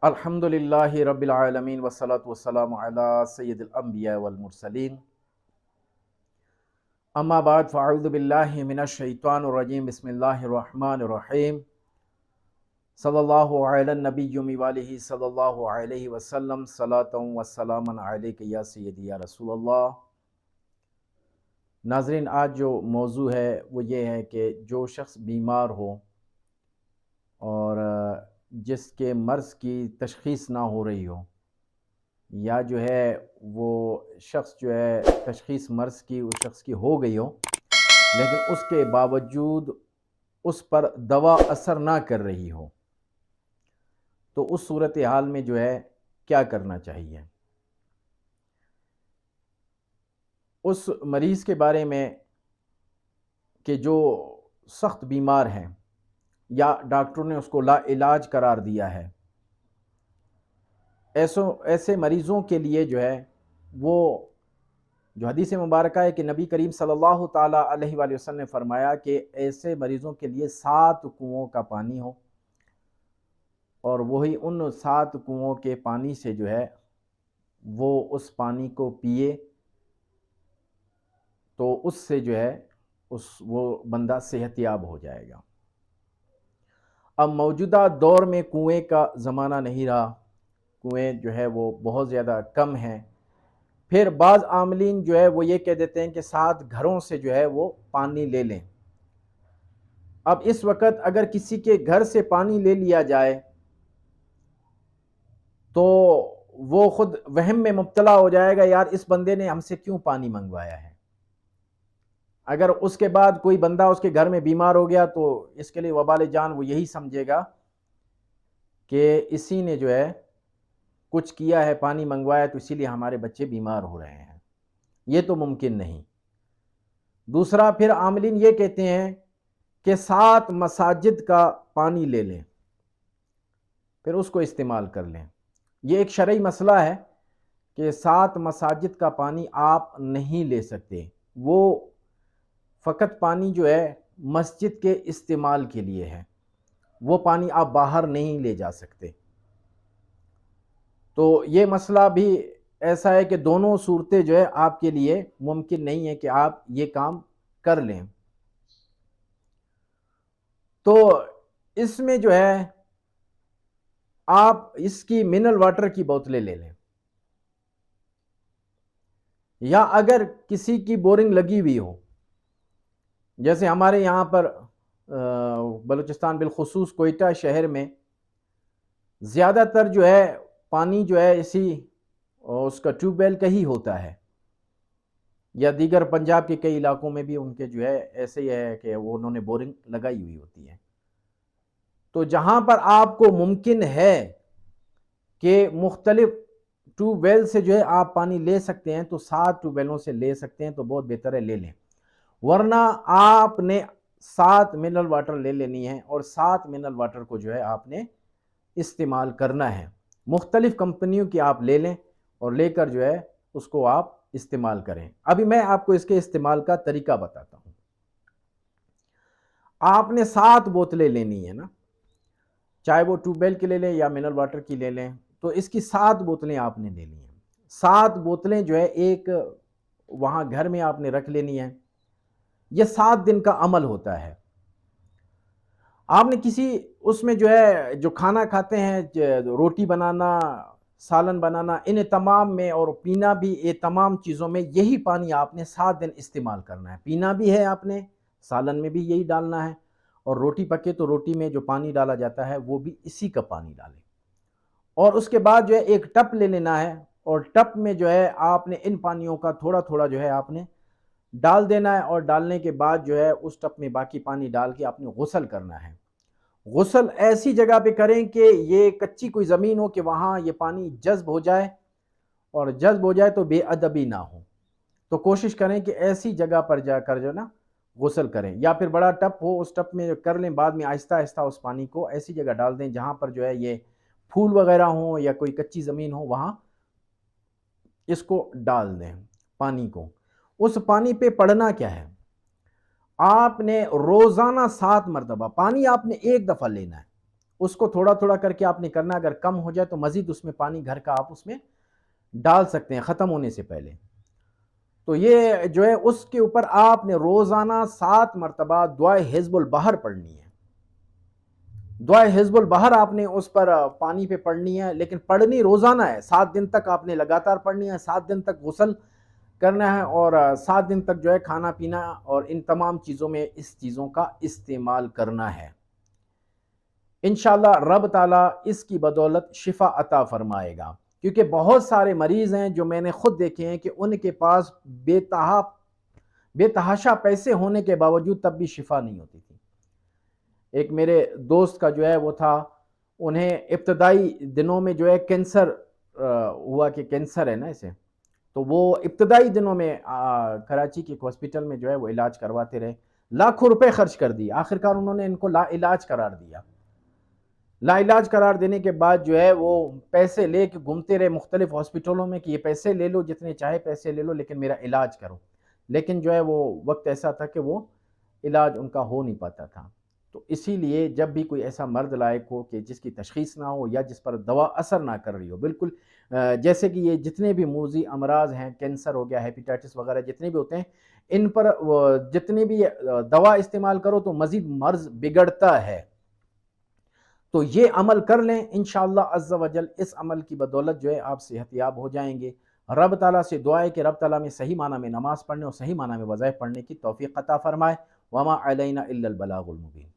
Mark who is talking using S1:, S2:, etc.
S1: الحمدللہ رب العالمین والصلاة والسلام علی سید الانبیاء والمرسلین اما بعد فاعوذ باللہ من الشیطان الرجیم بسم اللہ الرحمن الرحیم صلی اللہ علی النبی وآلہ صلی اللہ علیہ وسلم صلاۃ وسلام علیک یا سیدی یا رسول اللہ۔ ناظرین، آج جو موضوع ہے وہ یہ ہے کہ جو شخص بیمار ہو اور جس کے مرض کی تشخیص نہ ہو رہی ہو، یا جو ہے وہ شخص جو ہے تشخیص مرض کی اس شخص کی ہو گئی ہو لیکن اس کے باوجود اس پر دوا اثر نہ کر رہی ہو، تو اس صورتحال میں جو ہے کیا کرنا چاہیے؟ اس مریض کے بارے میں کہ جو سخت بیمار ہیں یا ڈاکٹروں نے اس کو لا علاج قرار دیا ہے، ایسے مریضوں کے لیے جو ہے وہ جو حدیث مبارکہ ہے کہ نبی کریم صلی اللہ تعالیٰ علیہ وآلہ وسلم نے فرمایا کہ ایسے مریضوں کے لیے 7 کنووں کا پانی ہو، اور وہی ان 7 کنووں کے پانی سے جو ہے وہ اس پانی کو پیے تو اس سے جو ہے وہ بندہ صحت یاب ہو جائے گا۔ اب موجودہ دور میں کنویں کا زمانہ نہیں رہا، کنویں جو ہے وہ بہت زیادہ کم ہیں۔ پھر بعض عاملین جو ہے وہ یہ کہہ دیتے ہیں کہ 7 گھروں سے جو ہے وہ پانی لے لیں۔ اب اس وقت اگر کسی کے گھر سے پانی لے لیا جائے تو وہ خود وہم میں مبتلا ہو جائے گا، یار اس بندے نے ہم سے کیوں پانی منگوایا ہے۔ اگر اس کے بعد کوئی بندہ اس کے گھر میں بیمار ہو گیا تو اس کے لیے وبال جان وہ یہی سمجھے گا کہ اسی نے جو ہے کچھ کیا ہے، پانی منگوایا تو اسی لیے ہمارے بچے بیمار ہو رہے ہیں۔ یہ تو ممکن نہیں۔ دوسرا، پھر عاملین یہ کہتے ہیں کہ 7 مساجد کا پانی لے لیں، پھر اس کو استعمال کر لیں۔ یہ ایک شرعی مسئلہ ہے کہ 7 مساجد کا پانی آپ نہیں لے سکتے، وہ فقط پانی جو ہے مسجد کے استعمال کے لیے ہے، وہ پانی آپ باہر نہیں لے جا سکتے۔ تو یہ مسئلہ بھی ایسا ہے کہ دونوں صورتیں جو ہے آپ کے لیے ممکن نہیں ہے کہ آپ یہ کام کر لیں۔ تو اس میں جو ہے آپ اس کی منرل واٹر کی بوتلیں لے لیں، یا اگر کسی کی بورنگ لگی ہوئی ہو، جیسے ہمارے یہاں پر بلوچستان بالخصوص کوئٹہ شہر میں زیادہ تر جو ہے پانی جو ہے اسی اس کا ٹیوب ویل کا ہی ہوتا ہے، یا دیگر پنجاب کے کئی علاقوں میں بھی ان کے جو ہے ایسے ہی ہے کہ وہ انہوں نے بورنگ لگائی ہوئی ہوتی ہے۔ تو جہاں پر آپ کو ممکن ہے کہ مختلف ٹیوب ویل سے جو ہے آپ پانی لے سکتے ہیں تو 7 ٹیوب ویلوں سے لے سکتے ہیں تو بہت بہتر ہے، لے لیں۔ ورنہ آپ نے 7 منرل واٹر لے لینی ہے، اور 7 منرل واٹر کو جو ہے آپ نے استعمال کرنا ہے۔ مختلف کمپنیوں کی آپ لے لیں اور لے کر جو ہے اس کو آپ استعمال کریں۔ ابھی میں آپ کو اس کے استعمال کا طریقہ بتاتا ہوں۔ آپ نے 7 بوتلیں لینی ہے نا، چاہے وہ ٹیوب ویل کی لے لیں یا منرل واٹر کی لے لیں، تو اس کی 7 بوتلیں آپ نے لے لی ہیں۔ 7 بوتلیں جو ہے ایک وہاں گھر میں آپ نے رکھ لینی ہے۔ یہ 7 دن کا عمل ہوتا ہے۔ آپ نے کسی اس میں جو ہے جو کھانا کھاتے ہیں، روٹی بنانا، سالن بنانا، ان تمام میں اور پینا بھی، یہ تمام چیزوں میں یہی پانی آپ نے 7 دن استعمال کرنا ہے۔ پینا بھی ہے آپ نے، سالن میں بھی یہی ڈالنا ہے، اور روٹی پکے تو روٹی میں جو پانی ڈالا جاتا ہے وہ بھی اسی کا پانی ڈالیں۔ اور اس کے بعد جو ہے ایک ٹپ لے لینا ہے، اور ٹپ میں جو ہے آپ نے ان پانیوں کا تھوڑا تھوڑا جو ہے آپ نے ڈال دینا ہے، اور ڈالنے کے بعد جو ہے اس ٹپ میں باقی پانی ڈال کے آپ نے غسل کرنا ہے۔ غسل ایسی جگہ پہ کریں کہ یہ کچی کوئی زمین ہو کہ وہاں یہ پانی جذب ہو جائے، اور جذب ہو جائے تو بے ادبی نہ ہو۔ تو کوشش کریں کہ ایسی جگہ پر جا کر جو نا غسل کریں، یا پھر بڑا ٹپ ہو اس ٹپ میں کر لیں، بعد میں آہستہ آہستہ اس پانی کو ایسی جگہ ڈال دیں جہاں پر جو ہے یہ پھول وغیرہ ہوں یا کوئی کچی زمین ہو، وہاں اس کو ڈال دیں پانی کو۔ اس پانی پہ پڑھنا کیا ہے؟ آپ نے روزانہ 7 مرتبہ پانی آپ نے ایک دفعہ لینا ہے، اس کو تھوڑا تھوڑا کر کے آپ نے کرنا، اگر کم ہو جائے تو مزید اس میں پانی گھر کا آپ اس میں ڈال سکتے ہیں ختم ہونے سے پہلے۔ تو یہ جو ہے اس کے اوپر آپ نے روزانہ 7 مرتبہ دعائے حزب البحر پڑھنی ہے۔ دعائے حزب البحر آپ نے اس پر پانی پہ پڑھنی ہے، لیکن پڑھنی روزانہ ہے، 7 دن تک آپ نے لگاتار پڑھنی ہے، 7 دن تک غسل کرنا ہے، اور 7 دن تک جو ہے کھانا پینا اور ان تمام چیزوں میں اس چیزوں کا استعمال کرنا ہے۔ انشاءاللہ رب تعالیٰ اس کی بدولت شفا عطا فرمائے گا، کیونکہ بہت سارے مریض ہیں جو میں نے خود دیکھے ہیں کہ ان کے پاس بے تحاشا پیسے ہونے کے باوجود تب بھی شفا نہیں ہوتی تھی۔ ایک میرے دوست کا جو ہے وہ تھا، انہیں ابتدائی دنوں میں جو ہے کینسر ہوا، کہ کینسر ہے نا اسے، تو وہ ابتدائی دنوں میں کراچی کے ایک ہاسپٹل میں جو ہے وہ علاج کرواتے رہے، لاکھوں روپے خرچ کر دیے، آخرکار انہوں نے ان کو لا علاج قرار دیا۔ لا علاج قرار دینے کے بعد جو ہے وہ پیسے لے کے گھومتے رہے مختلف ہاسپٹلوں میں کہ یہ پیسے لے لو، جتنے چاہے پیسے لے لو، لیکن میرا علاج کرو۔ لیکن جو ہے وہ وقت ایسا تھا کہ وہ علاج ان کا ہو نہیں پاتا تھا۔ تو اسی لیے جب بھی کوئی ایسا مرد لائق ہو کہ جس کی تشخیص نہ ہو یا جس پر دوا اثر نہ کر رہی ہو، بالکل جیسے کہ یہ جتنے بھی موذی امراض ہیں، کینسر ہو گیا، ہیپیٹائٹس وغیرہ جتنے بھی ہوتے ہیں، ان پر جتنی بھی دوا استعمال کرو تو مزید مرض بگڑتا ہے۔ تو یہ عمل کر لیں انشاءاللہ عز و جل، اس عمل کی بدولت جو ہے آپ صحت یاب ہو جائیں گے۔ رب تعالیٰ سے دعا ہے کہ رب تعالیٰ میں صحیح معنی میں نماز پڑھنے اور صحیح معنی میں وظائف پڑھنے کی توفیق عطا فرمائے۔ وما علینا الا البلاغ المبین۔